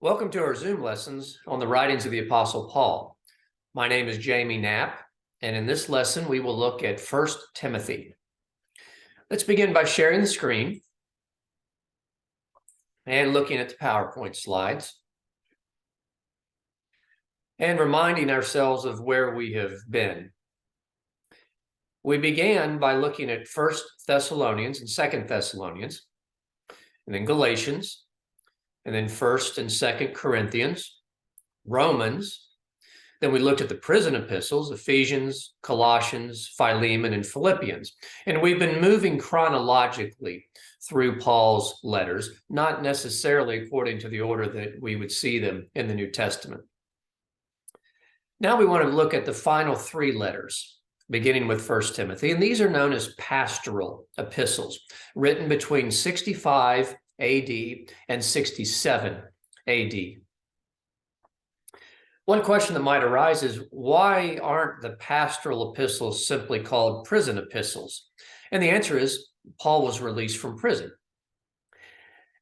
Welcome to our Zoom lessons on the writings of the Apostle Paul. My name is Jamie Knapp, and in this lesson, we will look at 1 Timothy. Let's begin by sharing the screen and looking at the PowerPoint slides and reminding ourselves of where we have been. We began by looking at 1 Thessalonians and 2 Thessalonians, and then Galatians, and then 1 and 2 Corinthians, Romans. Then we looked at the prison epistles, Ephesians, Colossians, Philemon, and Philippians. And we've been moving chronologically through Paul's letters, not necessarily according to the order that we would see them in the New Testament. Now we want to look at the final three letters, beginning with 1 Timothy. And these are known as pastoral epistles, written between 65 AD and 67 AD. One question that might arise is, why aren't the pastoral epistles simply called prison epistles? And the answer is, Paul was released from prison.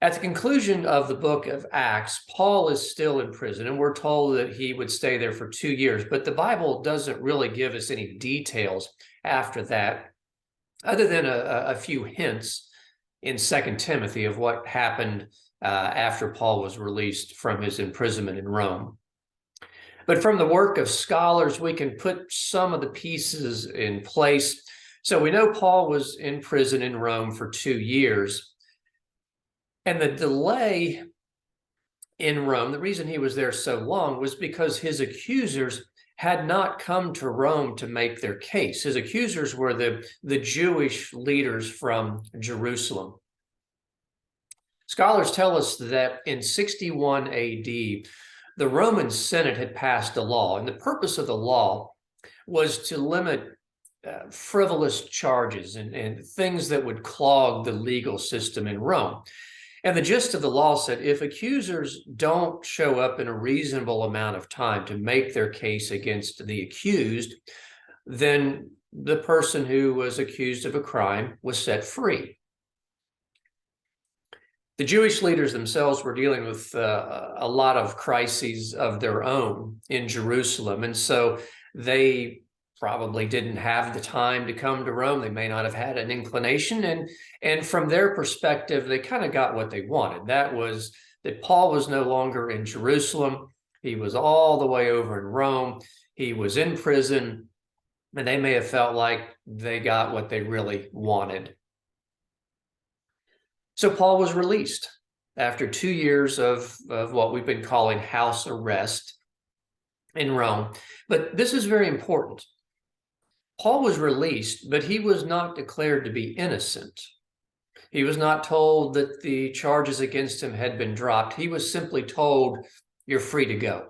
At the conclusion of the book of Acts, Paul is still in prison, and we're told that he would stay there for 2 years, but the Bible doesn't really give us any details after that, other than a few hints in 2 Timothy of what happened after Paul was released from his imprisonment in Rome. But from the work of scholars, we can put some of the pieces in place. So we know Paul was in prison in Rome for 2 years. And the delay in Rome, the reason he was there so long was because his accusers had not come to Rome to make their case. His accusers were the Jewish leaders from Jerusalem. Scholars tell us that in 61 AD, the Roman Senate had passed a law, and the purpose of the law was to limit frivolous charges and things that would clog the legal system in Rome. And the gist of the law said, if accusers don't show up in a reasonable amount of time to make their case against the accused, then the person who was accused of a crime was set free. The Jewish leaders themselves were dealing with a lot of crises of their own in Jerusalem, and so they probably didn't have the time to come to Rome. They may not have had an inclination, and from their perspective, they kind of got what they wanted. That was that Paul was no longer in Jerusalem. He was all the way over in Rome. He was in prison, and they may have felt like they got what they really wanted. So Paul was released after 2 years of what we've been calling house arrest in Rome. But this is very important. Paul was released, but he was not declared to be innocent. He was not told that the charges against him had been dropped. He was simply told, you're free to go.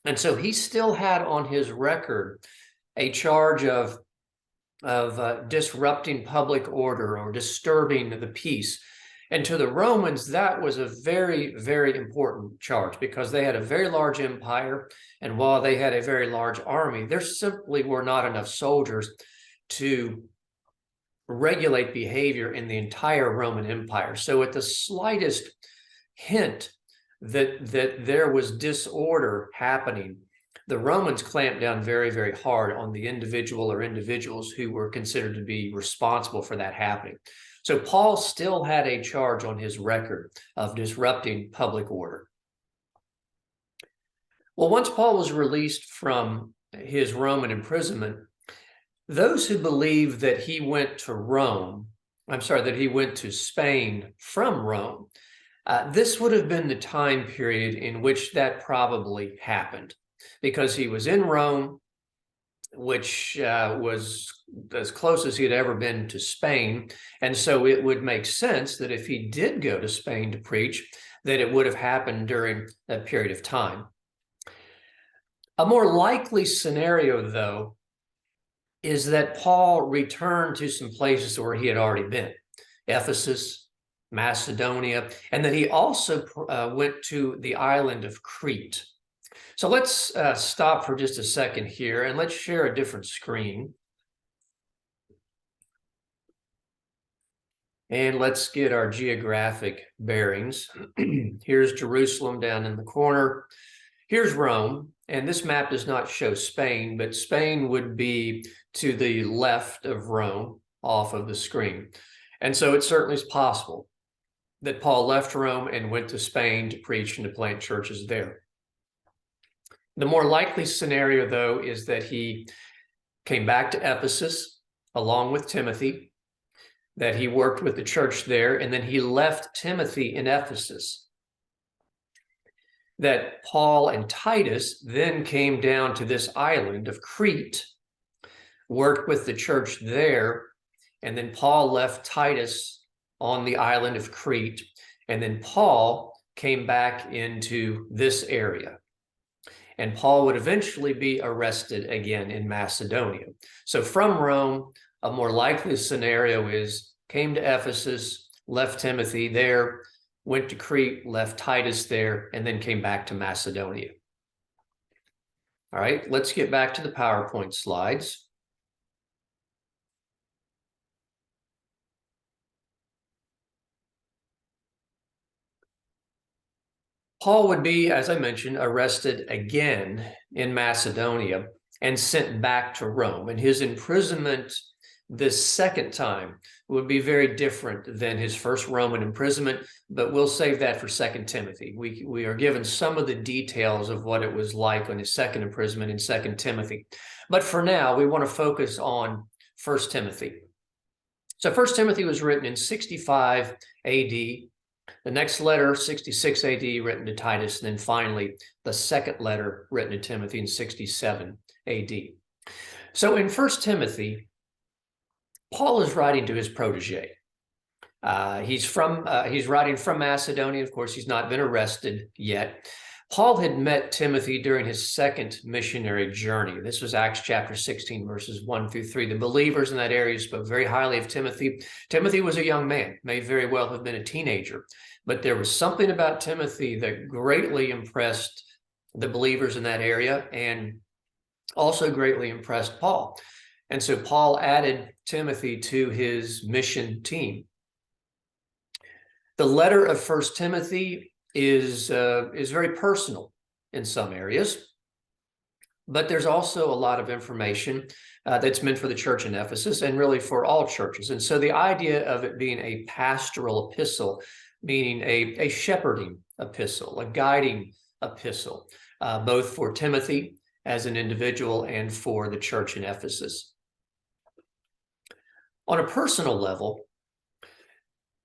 And so he still had on his record a charge of disrupting public order or disturbing the peace. And to the Romans, that was a very, very important charge because they had a very large empire. And while they had a very large army, there simply were not enough soldiers to regulate behavior in the entire Roman Empire. So at the slightest hint that there was disorder happening, the Romans clamped down very, very hard on the individual or individuals who were considered to be responsible for that happening. So Paul still had a charge on his record of disrupting public order. Well, once Paul was released from his Roman imprisonment, those who believe that he went to Spain from Rome, this would have been the time period in which that probably happened, because he was in Rome, which was as close as he had ever been to Spain. And so it would make sense that if he did go to Spain to preach, that it would have happened during that period of time. A more likely scenario, though, is that Paul returned to some places where he had already been, Ephesus, Macedonia, and that he also went to the island of Crete. So let's stop for just a second here and let's share a different screen. And let's get our geographic bearings. Here's Jerusalem down in the corner. Here's Rome. And this map does not show Spain, but Spain would be to the left of Rome off of the screen. And so it certainly is possible that Paul left Rome and went to Spain to preach and to plant churches there. The more likely scenario, though, is that he came back to Ephesus along with Timothy, that he worked with the church there, and then he left Timothy in Ephesus. That Paul and Titus then came down to this island of Crete, worked with the church there, and then Paul left Titus on the island of Crete, and then Paul came back into this area. And Paul would eventually be arrested again in Macedonia. So from Rome, a more likely scenario is came to Ephesus, left Timothy there, went to Crete, left Titus there, and then came back to Macedonia. All right, let's get back to the PowerPoint slides. Paul would be, as I mentioned, arrested again in Macedonia and sent back to Rome. And his imprisonment this second time would be very different than his first Roman imprisonment, but we'll save that for 2 Timothy. We are given some of the details of what it was like on his second imprisonment in 2 Timothy. But for now, we want to focus on 1 Timothy. So 1 Timothy was written in 65 AD. The next letter, 66 AD, written to Titus, and then finally the second letter written to Timothy in 67 AD. So in 1 Timothy, Paul is writing to his protege. He's writing from Macedonia. Of course, he's not been arrested yet. Paul had met Timothy during his second missionary journey. This was Acts chapter 16, verses 1 through 3. The believers in that area spoke very highly of Timothy. Timothy was a young man, may very well have been a teenager, but there was something about Timothy that greatly impressed the believers in that area and also greatly impressed Paul. And so Paul added Timothy to his mission team. The letter of 1 Timothy is very personal in some areas, but there's also a lot of information that's meant for the church in Ephesus and really for all churches. And so the idea of it being a pastoral epistle, meaning a shepherding epistle, a guiding epistle, both for Timothy as an individual and for the church in Ephesus. On a personal level,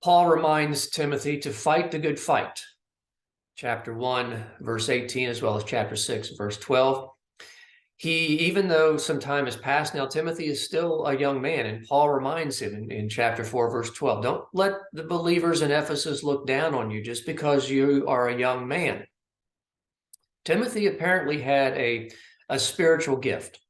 Paul reminds Timothy to fight the good fight. Chapter 1, verse 18, as well as chapter 6, verse 12. Even though some time has passed now, Timothy is still a young man, and Paul reminds him in chapter 4, verse 12, don't let the believers in Ephesus look down on you just because you are a young man. Timothy apparently had a spiritual gift.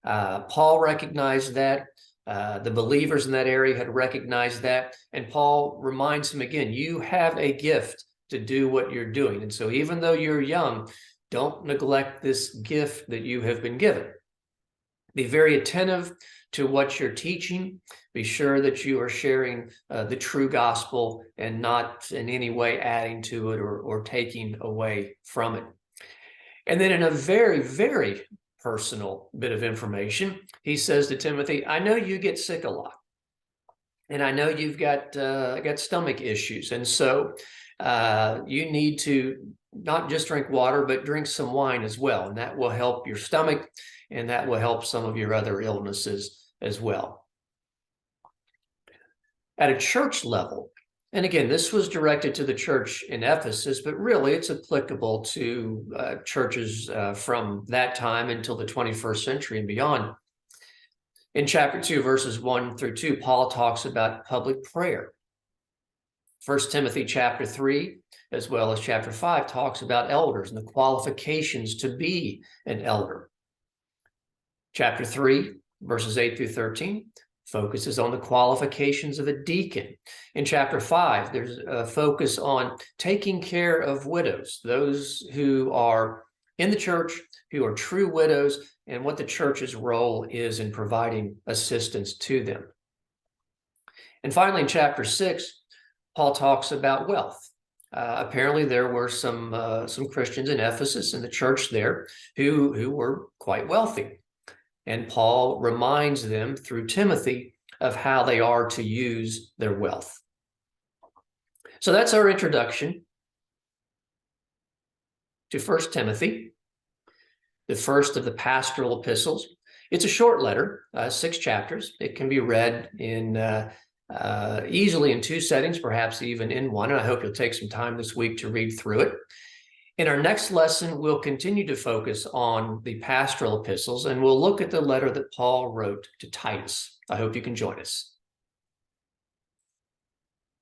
Paul recognized that. The believers in that area had recognized that, and Paul reminds him again, you have a gift to do what you're doing. And so even though you're young, don't neglect this gift that you have been given. Be very attentive to what you're teaching. Be sure that you are sharing the true gospel and not in any way adding to it or taking away from it. And then in a very, very personal bit of information, he says to Timothy, I know you get sick a lot, and I know you've got stomach issues, and so you need to not just drink water, but drink some wine as well, and that will help your stomach, and that will help some of your other illnesses as well. At a church level, and again, this was directed to the church in Ephesus, but really it's applicable to churches from that time until the 21st century and beyond. In chapter 2, verses 1 through 2, Paul talks about public prayer. 1 Timothy chapter 3, as well as chapter 5, talks about elders and the qualifications to be an elder. Chapter 3, verses 8 through 13, focuses on the qualifications of a deacon. In chapter 5, there's a focus on taking care of widows, those who are in the church, who are true widows, and what the church's role is in providing assistance to them. And finally, in chapter 6, Paul talks about wealth. Apparently, there were some Christians in Ephesus, in the church there, who were quite wealthy. And Paul reminds them through Timothy of how they are to use their wealth. So that's our introduction to 1 Timothy, the first of the pastoral epistles. It's a short letter, 6 chapters. It can be read in easily in 2 settings, perhaps even in one. And I hope you'll take some time this week to read through it. In our next lesson, we'll continue to focus on the pastoral epistles, and we'll look at the letter that Paul wrote to Titus. I hope you can join us.